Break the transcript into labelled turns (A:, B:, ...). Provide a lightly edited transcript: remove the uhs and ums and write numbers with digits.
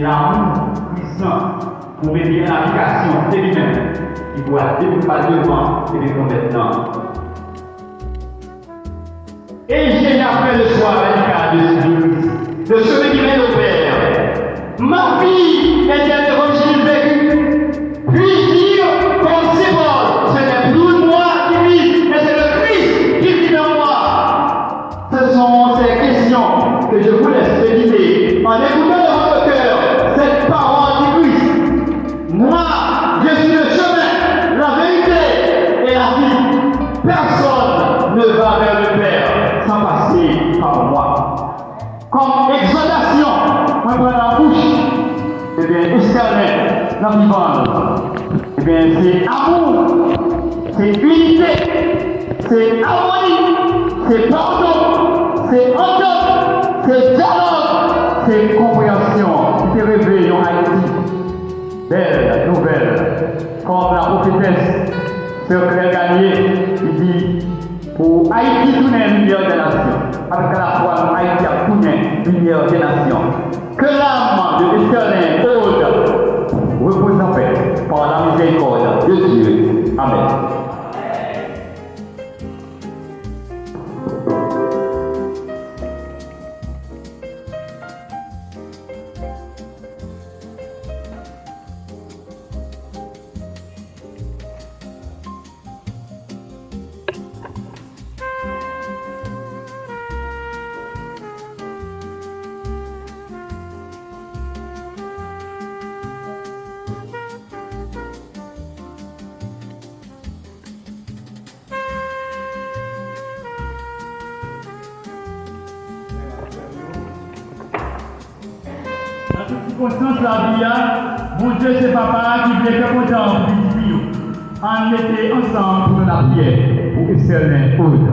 A: l'amour puissant pour mettre en application, c'est lui-même qui doit pas devant et les maintenant. Et j'ai fait le choix radical de celui qui mène au Père. Ma vie est un évangile vécu. Puis dire, comme c'est bon, ce n'est plus moi qui vis, mais c'est le Christ qui vit en moi. Ce sont ces questions que je vous laisse méditer en écoutant dans votre cœur cette parole du Christ. Moi, je suis le chemin, la vérité et la vie. Personne ne va vers le Père sans passer par moi. Comme exhortation, moi prends la bouche, eh bien, éternel, dans vivant, eh bien, c'est amour, c'est unité, c'est harmonie, c'est pardon, c'est entente, c'est dialogue, c'est compréhension, c'est réveillon Haïti. Belle nouvelle, comme la prophétesse Sœur Claire Gagné, il dit, pour Haïti, tout est lumière des nations. Avec la foi, Haïti a tout est lumière des nations. Que l'âme de l'éternel ôte repose en paix par la miséricorde de Dieu. Amen.
B: Dans toute circonstance de la vie, mon Dieu, c'est papa qui voulait faire content pour lui. On mettait ensemble pour la prière, pour éternel Aude.